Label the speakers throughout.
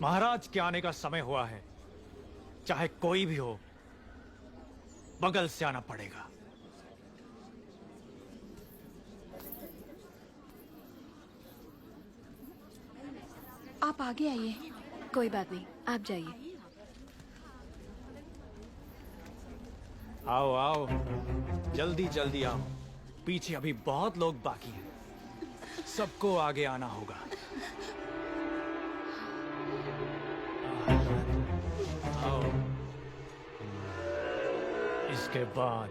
Speaker 1: महाराज के आने का समय हुआ है। चाहे कोई भी हो, बगल से आना पड़ेगा।
Speaker 2: आप आगे आइए।
Speaker 3: कोई बात नहीं, आप जाइए।
Speaker 1: आओ आओ, जल्दी जल्दी आओ। पीछे अभी बहुत लोग बाकी हैं। सबको आगे आना होगा। आओ। इसके बाद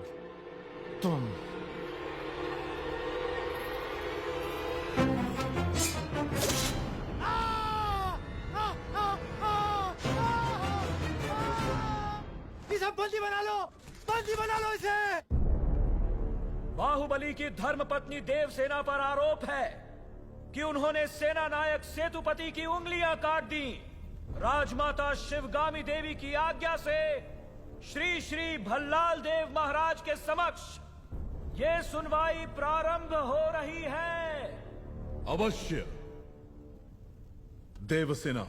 Speaker 1: तुम।
Speaker 4: इसे बंदी बना लो, बंदी बना लो इसे।
Speaker 5: बाहुबली की धर्मपत्नी देवसेना पर आरोप है कि उन्होंने सेना नायक सेतुपति की उंगलियां काट दी। राजमाता शिवगामी देवी की आज्ञा से श्री श्री भल्लाल देव महाराज के समक्ष ये सुनवाई प्रारंभ हो रही है।
Speaker 6: अवश्य। देवसेना,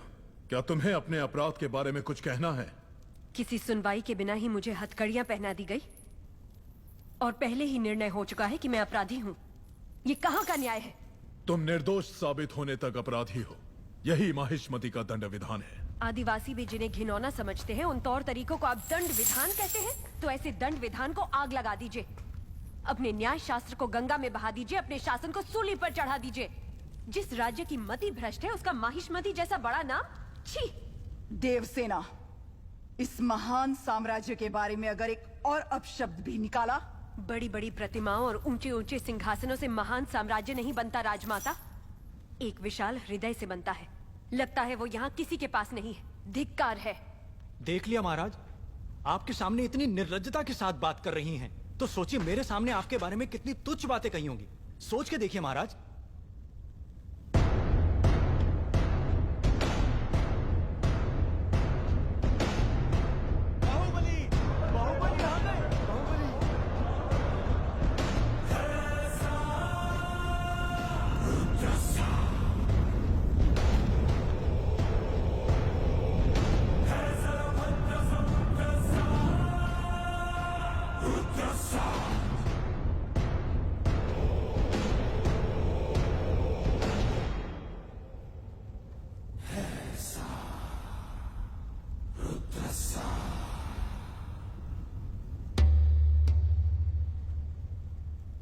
Speaker 6: क्या तुम्हें अपने अपराध के बारे में कुछ कहना है?
Speaker 3: किसी सुनवाई के बिना ही मुझे हथकड़ियां पहना दी गई और पहले ही निर्णय हो चुका है कि मैं अपराधी हूं। ये कहां का न्याय है?
Speaker 6: तुम निर्दोष साबित होने तक अपराधी हो। यही माहिष्मति का दंड विधान है।
Speaker 3: आदिवासी भी जिन्हें घिनौना समझते हैं, उन तौर तरीकों को आप दंड विधान कहते हैं? तो ऐसे दंड विधान को आग लगा दीजिए। अपने न्याय शास्त्र को गंगा में बहा दीजिए। अपने शासन को सूली पर चढ़ा दीजिए। जिस राज्य की मति भ्रष्ट है, उसका माहिष्मति जैसा बड़ा नाम? छी!
Speaker 2: देवसेना, इस महान साम्राज्य के बारे में अगर एक और अपशब्द भी निकाला।
Speaker 3: बड़ी बड़ी प्रतिमाओं और ऊंचे ऊंचे सिंहासनों से महान साम्राज्य नहीं बनता राजमाता, एक विशाल हृदय से बनता है। लगता है वो यहाँ किसी के पास नहीं है। धिक्कार है।
Speaker 1: देख लिया महाराज, आपके सामने इतनी निर्लज्जता के साथ बात कर रही हैं, तो सोचिए मेरे सामने आपके बारे में कितनी तुच्छ बातें कही होंगी। सोच के देखिए महाराज।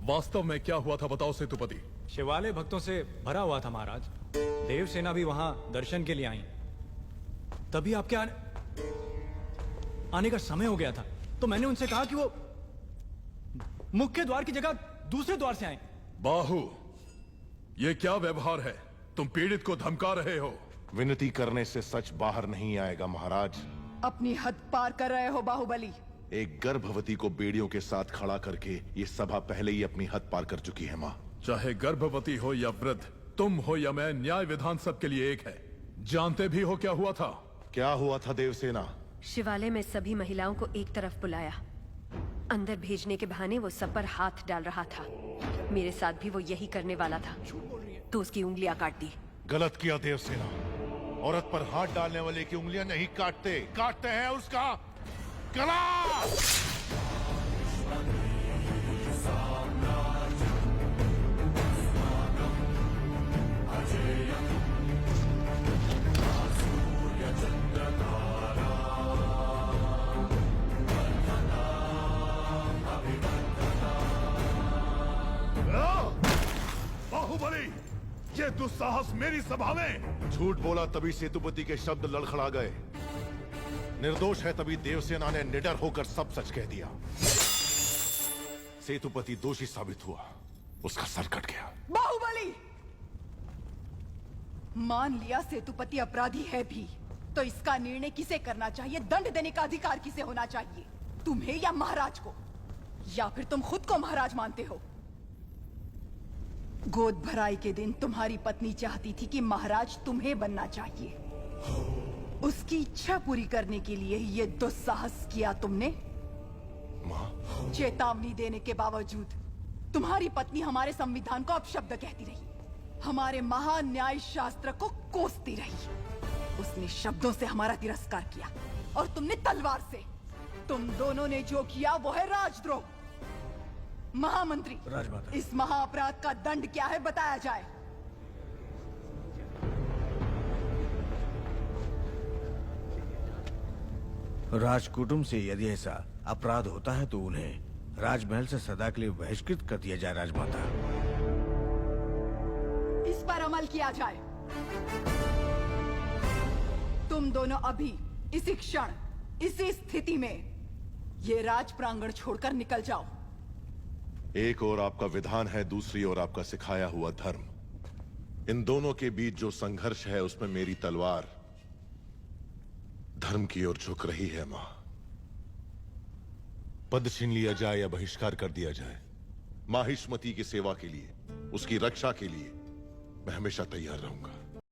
Speaker 6: वास्तव में क्या हुआ था बताओ सेतुपति।
Speaker 1: शिवालय भक्तों से भरा हुआ था महाराज। देवसेना भी वहां दर्शन के लिए आई। तभी आपके आने का समय हो गया था, तो मैंने उनसे कहा कि वो मुख्य द्वार की जगह दूसरे द्वार से आए।
Speaker 6: बाहु, ये क्या व्यवहार है? तुम पीड़ित को धमका रहे हो।
Speaker 7: विनती करने से सच बाहर नहीं आएगा महाराज।
Speaker 2: अपनी हद पार कर रहे हो बाहुबली।
Speaker 7: एक गर्भवती को बेड़ियों के साथ खड़ा करके ये सभा पहले ही अपनी हद पार कर चुकी है। माँ,
Speaker 6: चाहे गर्भवती हो या वृद्ध, तुम हो या मैं, न्याय विधान सबके लिए एक है। जानते भी हो क्या हुआ था?
Speaker 7: क्या हुआ था देवसेना?
Speaker 3: शिवालय में सभी महिलाओं को एक तरफ बुलाया। अंदर भेजने के बहाने वो सब पर हाथ डाल रहा था। मेरे साथ भी वो यही करने वाला था, तो उसकी उंगलियां काट दी।
Speaker 7: गलत किया देवसेना। औरत पर हाथ डालने वाले की उंगलियां नहीं काटते, काटते हैं उसका गला।
Speaker 6: बाहुबली, ये दुस्साहस मेरी सभा में।
Speaker 7: झूठ बोला तभी सेतुपति के शब्द लड़खड़ा गए। निर्दोष है तभी देवसेना ने निडर होकर सब सच कह दिया। सेतुपति दोषी साबित हुआ, उसका सर कट गया।
Speaker 2: बाहुबली, मान लिया सेतुपति अपराधी है भी, तो इसका निर्णय किसे करना चाहिए? दंड देने का अधिकार किसे होना चाहिए? तुम्हें या महाराज को? या फिर तुम खुद को महाराज मानते हो? गोद भराई के दिन तुम्हारी पत्नी चाहती थी कि महाराज तुम्हें बनना चाहिए। उसकी इच्छा पूरी करने के लिए ये दुस्साहस किया तुमने।
Speaker 7: माँ,
Speaker 2: चेतावनी देने के बावजूद तुम्हारी पत्नी हमारे संविधान को अपशब्द कहती रही, हमारे महान न्याय शास्त्र को कोसती रही। उसने शब्दों से हमारा तिरस्कार किया और तुमने तलवार से। तुम दोनों ने जो किया वो है राजद्रोह। महामंत्री,
Speaker 4: राजमाता।
Speaker 2: इस महाअपराध का दंड क्या है बताया जाए।
Speaker 4: राजकुटुंब से यदि ऐसा अपराध होता है तो उन्हें राजमहल से सदा के लिए बहिष्कृत कर दिया जाए राजमाता।
Speaker 2: इस पर अमल किया जाए। तुम दोनों अभी इसी क्षण इसी स्थिति में ये राज प्रांगण छोड़कर निकल जाओ।
Speaker 7: एक ओर आपका विधान है, दूसरी ओर आपका सिखाया हुआ धर्म। इन दोनों के बीच जो संघर्ष है उसमें मेरी तलवार धर्म की ओर झुक रही है। मां, पद छीन लिया जाए या बहिष्कार कर दिया जाए, माहिष्मती की सेवा के लिए, उसकी रक्षा के लिए मैं हमेशा तैयार रहूंगा।